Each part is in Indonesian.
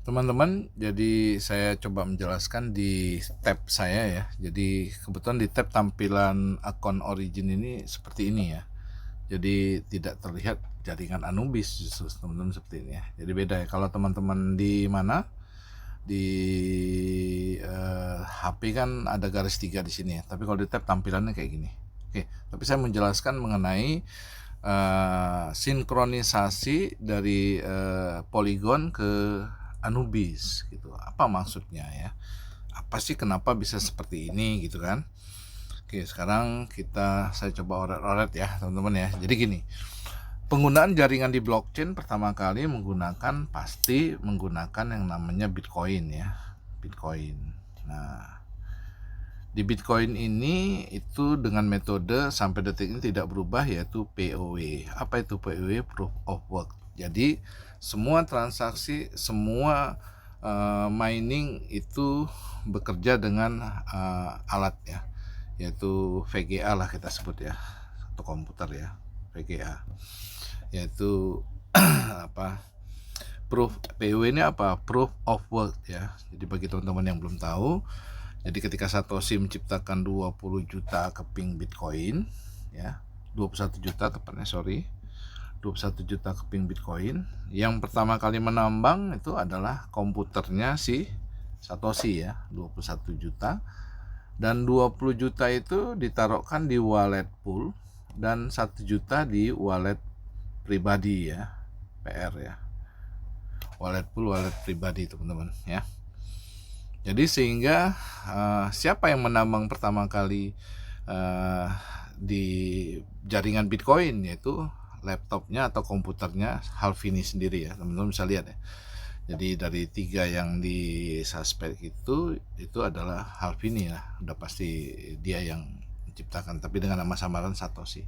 Teman-teman, jadi saya coba menjelaskan di tab saya ya. Jadi kebetulan di tab tampilan akun origin ini seperti ini ya. Jadi tidak terlihat jaringan Anubis justru teman-teman seperti ini ya. Jadi beda ya. Kalau teman-teman di mana di HP kan ada garis 3 di sini ya. Tapi kalau di tab tampilannya kayak gini. Oke, tapi saya menjelaskan mengenai sinkronisasi dari Polygon ke Anubis gitu. Apa maksudnya ya? Apa sih kenapa bisa seperti ini gitu kan? Oke, sekarang saya coba oret-oret ya, teman-teman ya. Jadi gini, penggunaan jaringan di blockchain pertama kali pasti menggunakan yang namanya Bitcoin ya. Bitcoin. Nah, di Bitcoin ini itu dengan metode sampai detik ini tidak berubah, yaitu POW. Apa itu POW? Proof of Work. Jadi semua transaksi, semua mining itu bekerja dengan alat ya, yaitu VGA lah kita sebut ya, atau komputer ya, VGA, yaitu apa? POW ini apa? Proof of Work ya. Jadi bagi teman-teman yang belum tahu, jadi ketika Satoshi menciptakan 20 juta keping Bitcoin ya, 21 juta tepatnya, 21 juta keping Bitcoin, yang pertama kali menambang itu adalah komputernya si Satoshi ya, 21 juta, dan 20 juta itu ditaruhkan di wallet pool dan 1 juta di wallet pribadi ya, PR ya. Wallet pool, wallet pribadi teman-teman ya. Jadi sehingga siapa yang menambang pertama kali di jaringan Bitcoin, yaitu laptopnya atau komputernya Halvini sendiri ya, teman-teman bisa lihat ya. Jadi dari 3 yang di suspek itu adalah Halvini ya, udah pasti dia yang menciptakan, tapi dengan nama samaran Satoshi.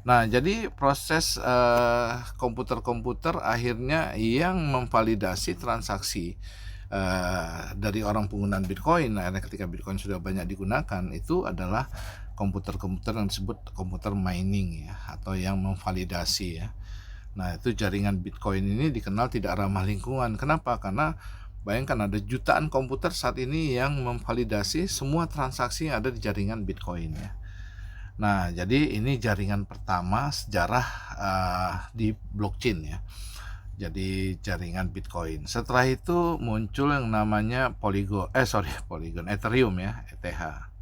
Nah, jadi proses komputer-komputer akhirnya yang memvalidasi transaksi dari orang penggunaan Bitcoin. Nah, ketika Bitcoin sudah banyak digunakan, itu adalah komputer-komputer yang disebut komputer mining ya, atau yang memvalidasi ya. Nah, itu jaringan Bitcoin ini dikenal tidak ramah lingkungan. Kenapa? Karena bayangkan ada jutaan komputer saat ini yang memvalidasi semua transaksi yang ada di jaringan Bitcoin ya. Nah, jadi ini jaringan pertama sejarah di blockchain ya. Jadi jaringan Bitcoin. Setelah itu muncul yang namanya Polygon, Ethereum ya, ETH.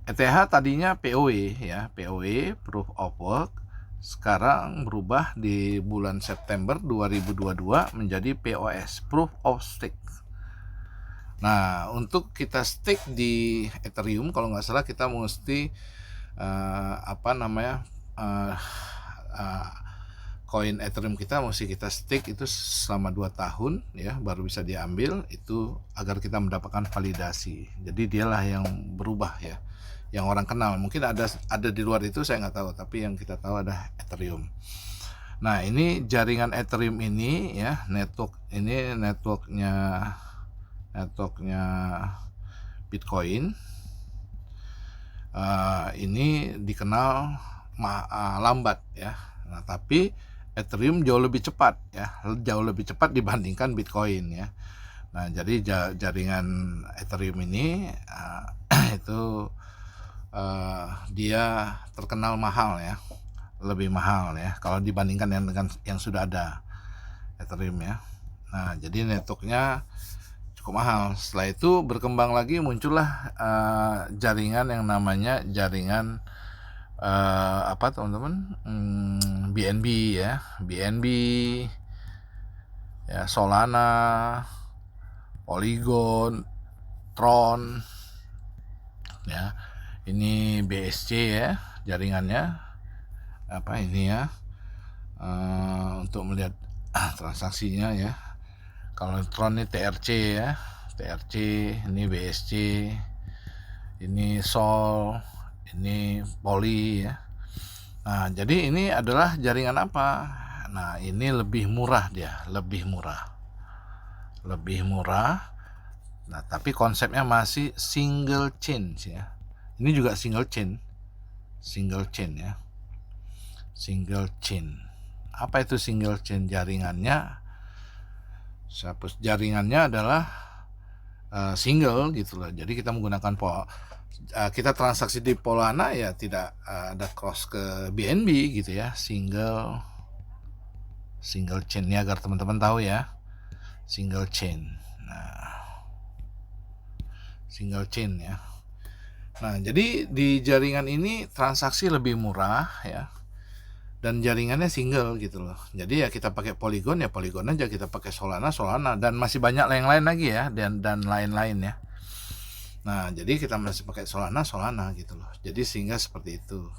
ETH tadinya POW ya, POW, Proof of Work. Sekarang berubah di bulan September 2022 menjadi POS, Proof of Stake. Nah, untuk kita stake di Ethereum, kalau nggak salah kita mesti koin Ethereum kita mesti kita stake itu selama 2 tahun ya, baru bisa diambil itu agar kita mendapatkan validasi. Jadi dialah yang berubah ya, yang orang kenal. Mungkin ada di luar itu saya nggak tahu, tapi yang kita tahu ada Ethereum. Nah, ini jaringan Ethereum ini ya, networknya Bitcoin. Ini dikenal lambat ya. Nah, tapi Ethereum jauh lebih cepat ya, jauh lebih cepat dibandingkan Bitcoin ya. Nah, jadi jaringan Ethereum ini itu dia terkenal mahal ya, lebih mahal ya kalau dibandingkan dengan yang sudah ada Ethereum ya. Nah, jadi networknya cukup mahal. Setelah itu berkembang lagi, muncullah jaringan yang namanya jaringan teman-teman, BNB ya, BNB ya, Solana, Polygon, Tron ya. Ini BSC ya jaringannya, ini ya, untuk melihat transaksinya ya. Kalau Tron ini TRC ya, TRC, ini BSC, ini Sol, ini Poly ya. Nah, jadi ini adalah jaringan apa? Nah, ini lebih murah dia, lebih murah. Nah, tapi konsepnya masih single chain ya. Ini juga single chain ya. Single chain. Apa itu single chain? Jaringannya jaringannya adalah single gitu loh. Jadi kita menggunakan kita transaksi di Polana ya tidak ada cross ke BNB gitu ya, single chain ya, agar teman-teman tahu ya, single chain. Nah, single chain ya. Nah, jadi di jaringan ini transaksi lebih murah ya, dan jaringannya single gitu loh. Jadi ya kita pakai Polygon ya Polygon aja, kita pakai Solana, dan masih banyak yang lain lagi ya, dan lain-lain ya. Nah, jadi kita masih pakai Solana gitu loh. Jadi sehingga seperti itu.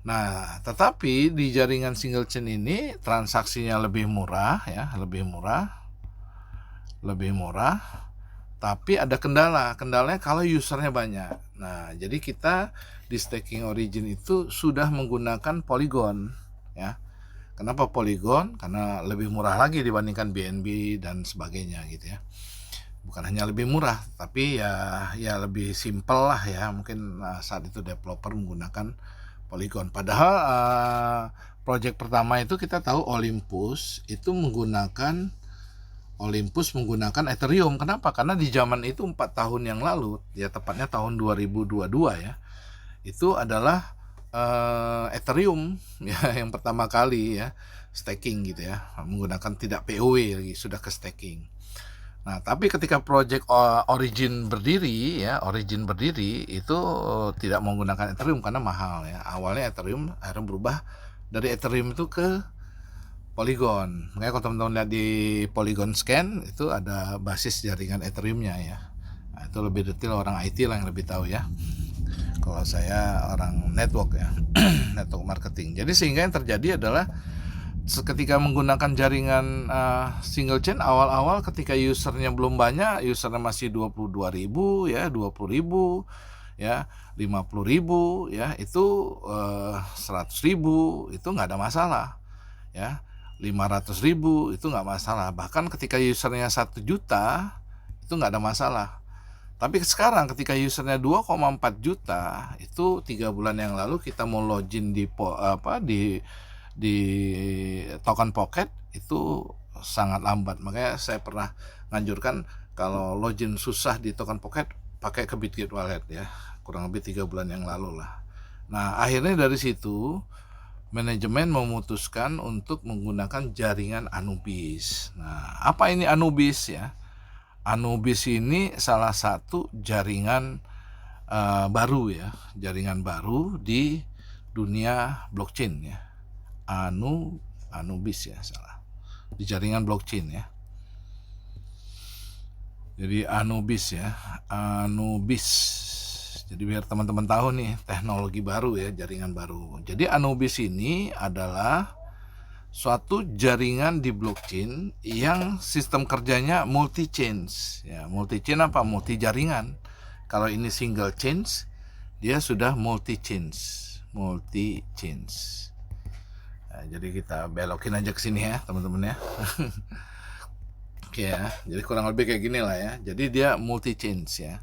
Nah, tetapi di jaringan single chain ini transaksinya lebih murah ya, lebih murah. Tapi ada kendalanya kalau usernya banyak. Nah, jadi kita di staking origin itu sudah menggunakan Polygon ya. Kenapa Polygon? Karena lebih murah lagi dibandingkan BNB dan sebagainya gitu ya. Bukan hanya lebih murah, tapi ya lebih simpel lah ya. Mungkin saat itu developer menggunakan Polygon. Padahal project pertama itu kita tahu Olympus menggunakan Ethereum. Kenapa? Karena di zaman itu 4 tahun yang lalu, ya tepatnya tahun 2022 ya, itu adalah Ethereum ya yang pertama kali ya staking gitu ya, menggunakan tidak POW lagi, sudah ke staking. Nah, tapi ketika project Origin berdiri itu tidak menggunakan Ethereum karena mahal ya. Awalnya Ethereum akhirnya berubah dari Ethereum itu ke Polygon. Makanya kalau teman-teman lihat di Polygon Scan itu ada basis jaringan Ethereum-nya ya. Nah, itu lebih detail orang IT lah yang lebih tahu ya. Kalau saya orang network ya, network marketing. Jadi sehingga yang terjadi adalah ketika menggunakan jaringan single chain awal-awal, ketika usernya belum banyak, usernya masih 22.000 ya, 20.000 ya, 50.000 ya, itu 100.000 itu nggak ada masalah ya, 500.000 itu nggak masalah. Bahkan ketika usernya 1 juta itu nggak ada masalah. Tapi sekarang ketika usernya 2,4 juta, itu 3 bulan yang lalu kita mau login di token pocket itu sangat lambat. Makanya saya pernah nganjurkan kalau login susah di token pocket, pakai ke Bitget Wallet ya, kurang lebih 3 bulan yang lalu lah. Nah, akhirnya dari situ manajemen memutuskan untuk menggunakan jaringan Anubis. Nah, apa ini Anubis ya? Anubis ini salah satu jaringan baru ya, jaringan baru di dunia blockchain ya. Anubis ya, salah, di jaringan blockchain ya. Jadi Anubis ya, jadi biar teman-teman tahu nih teknologi baru ya, jaringan baru. Jadi Anubis ini adalah suatu jaringan di blockchain yang sistem kerjanya multi chain ya. Multi chain apa? Multi jaringan. Kalau ini single chain, dia sudah multi chain. Nah, jadi kita belokin aja ke sini ya teman-teman ya. Oke ya, jadi kurang lebih kayak gini lah ya. Jadi dia multi chain ya.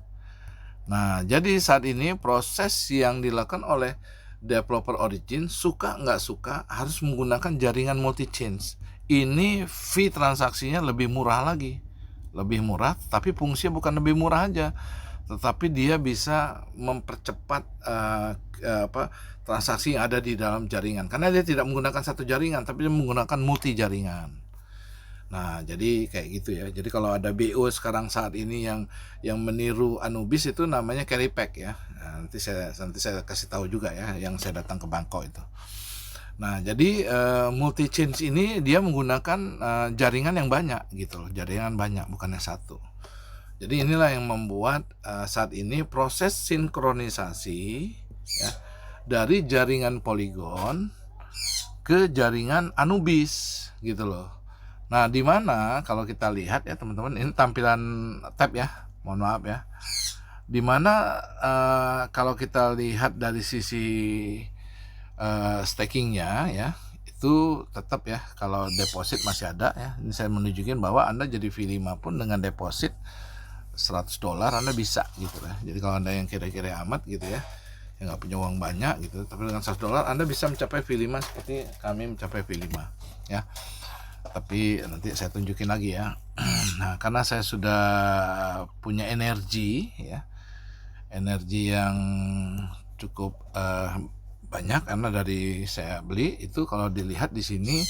Nah, jadi saat ini proses yang dilakukan oleh developer Origin, suka nggak suka harus menggunakan jaringan multi chain. Ini fee transaksinya lebih murah lagi, lebih murah, tapi fungsinya bukan lebih murah aja, tetapi dia bisa mempercepat transaksi yang ada di dalam jaringan, karena dia tidak menggunakan satu jaringan, tapi dia menggunakan multi jaringan. Nah, jadi kayak gitu ya. Jadi kalau ada BO sekarang saat ini yang meniru Anubis, itu namanya carry pack ya. Nah, nanti saya kasih tahu juga ya, yang saya datang ke Bangkok itu. Nah, jadi multi chain ini dia menggunakan jaringan yang banyak gitu loh, jaringan banyak, bukannya satu. Jadi inilah yang membuat saat ini proses sinkronisasi ya, dari jaringan Polygon ke jaringan Anubis gitu loh. Nah, di mana kalau kita lihat ya teman-teman, ini tampilan tab ya, mohon maaf ya. Di mana kalau kita lihat dari sisi stakingnya ya, itu tetap ya, kalau deposit masih ada ya. Ini saya menunjukin bahwa Anda jadi V5 pun dengan deposit $100 Anda bisa gitu ya. Jadi kalau Anda yang kira-kira amat gitu ya, yang nggak punya uang banyak gitu, tapi dengan $100 Anda bisa mencapai V5 seperti kami mencapai V5 ya. Tapi nanti saya tunjukin lagi ya. Nah, karena saya sudah punya energi ya, energi yang cukup banyak karena dari saya beli itu kalau dilihat di sini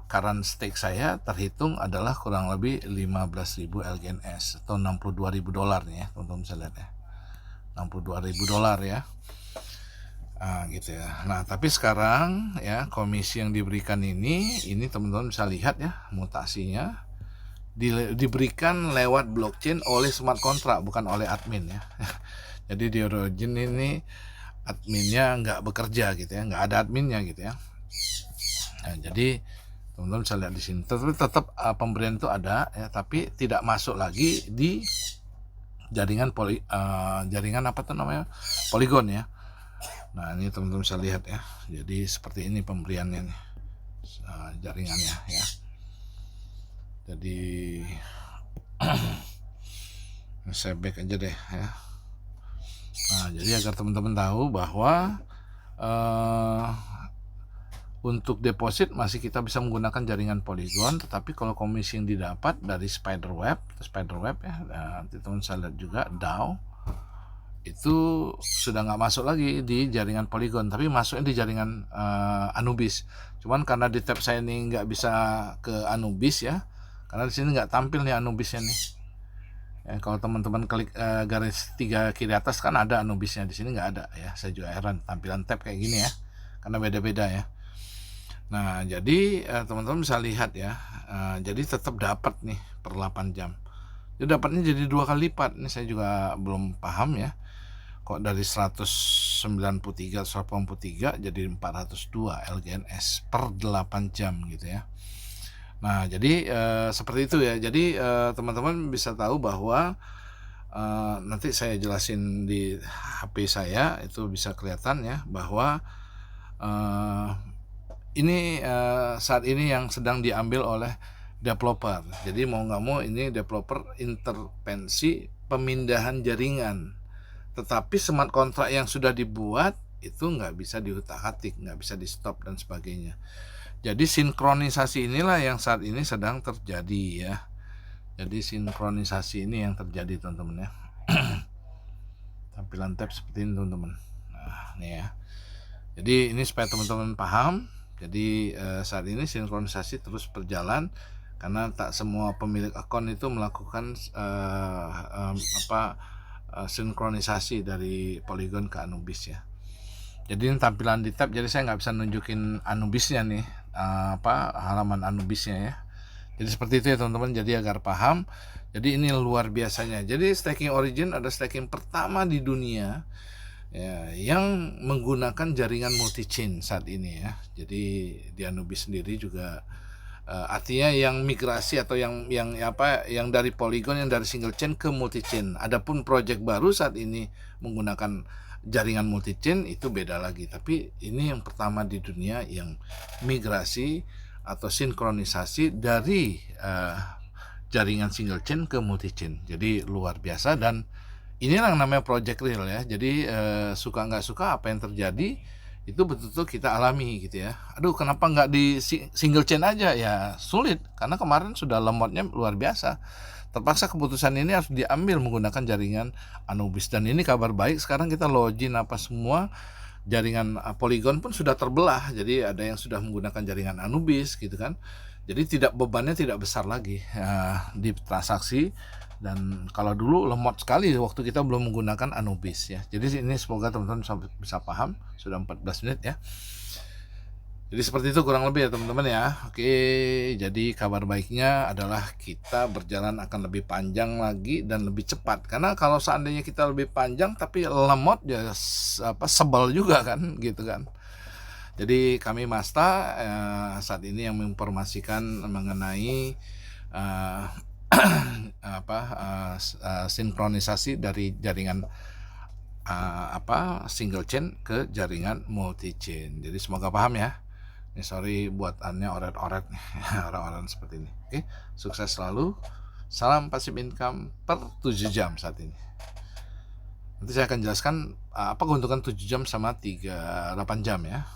current stake saya terhitung adalah kurang lebih 15.000 LGNS atau $62.000 nih ya, teman-teman bisa lihat ya. $62.000 ya. Gitu ya. Nah, tapi sekarang ya komisi yang diberikan ini teman-teman bisa lihat ya mutasinya diberikan lewat blockchain oleh smart contract, bukan oleh admin ya. Jadi di Origin ini adminnya nggak bekerja gitu ya, nggak ada adminnya gitu ya. Nah, jadi teman-teman bisa lihat di sini tetap pemberian itu ada ya, tapi tidak masuk lagi di jaringan jaringan apa tuh namanya, Polygon ya. Nah, ini teman-teman bisa lihat ya. Jadi seperti ini pemberiannya nih, jaringannya ya. Jadi saya back aja deh ya. Nah, jadi agar teman-teman tahu bahwa untuk deposit masih kita bisa menggunakan jaringan Polygon, tetapi kalau komisi yang didapat dari Spiderweb ya, nanti teman saya lihat juga DAO itu sudah nggak masuk lagi di jaringan Polygon, tapi masuknya di jaringan Anubis. Cuman karena di tab saya ini nggak bisa ke Anubis ya, karena di sini nggak tampil nih Anubisnya nih. Ya, kalau teman-teman klik garis 3 kiri atas kan ada Anubisnya, di sini nggak ada ya. Saya juga heran tampilan tab kayak gini ya, karena beda-beda ya. Nah, jadi teman-teman bisa lihat ya, jadi tetap dapat nih per 8 jam. Jadi dapatnya jadi 2 kali lipat. Ini saya juga belum paham ya. Kok dari 193 jadi 402 LGNS per 8 jam gitu ya. Nah, jadi seperti itu ya. Jadi teman-teman bisa tahu bahwa nanti saya jelasin di HP saya itu bisa kelihatan ya bahwa ini saat ini yang sedang diambil oleh developer. Jadi mau nggak mau ini developer intervensi pemindahan jaringan. Tetapi smart contract yang sudah dibuat itu nggak bisa diutak-atik, nggak bisa di stop dan sebagainya. Jadi sinkronisasi inilah yang saat ini sedang terjadi ya. Jadi sinkronisasi ini yang terjadi teman-teman ya. Tampilan tab seperti ini teman-teman. Nah, ini ya. Jadi ini supaya teman-teman paham. Jadi saat ini sinkronisasi terus berjalan karena tak semua pemilik akun itu melakukan sinkronisasi dari Polygon ke Anubis ya. Jadi ini tampilan di tab, jadi saya nggak bisa nunjukin Anubisnya nih, halaman Anubisnya ya. Jadi seperti itu ya teman-teman, jadi agar paham. Jadi ini luar biasanya. Jadi staking Origin ada staking pertama di dunia ya, yang menggunakan jaringan multi chain saat ini ya. Jadi di Anubis sendiri juga artinya yang migrasi atau yang dari Polygon, yang dari single chain ke multi chain. Adapun project baru saat ini menggunakan jaringan multi chain itu beda lagi. Tapi ini yang pertama di dunia yang migrasi atau sinkronisasi dari jaringan single chain ke multi chain. Jadi luar biasa dan inilah yang namanya project real ya. Jadi suka nggak suka apa yang terjadi itu betul-betul kita alami gitu ya. Aduh, kenapa nggak di single chain aja ya? Sulit karena kemarin sudah lemotnya luar biasa. Terpaksa keputusan ini harus diambil menggunakan jaringan Anubis. Dan ini kabar baik, sekarang kita login apa semua jaringan Polygon pun sudah terbelah. Jadi ada yang sudah menggunakan jaringan Anubis gitu kan. Jadi bebannya tidak besar lagi di transaksi. Dan kalau dulu lemot sekali waktu kita belum menggunakan Anubis ya. Jadi ini semoga teman-teman bisa paham. Sudah 14 menit ya. Jadi seperti itu kurang lebih ya teman-teman ya. Oke, jadi kabar baiknya adalah kita berjalan akan lebih panjang lagi dan lebih cepat. Karena kalau seandainya kita lebih panjang tapi lemot ya sebel juga kan gitu kan. Jadi kami Masta saat ini yang menginformasikan mengenai sinkronisasi dari jaringan single chain ke jaringan multi chain. Jadi semoga paham ya. Ini sorry buat oret-oret orang-orang seperti ini. Oke, sukses selalu. Salam passive income per 7 jam saat ini. Nanti saya akan jelaskan apa keuntungan 7 jam sama 8 jam ya.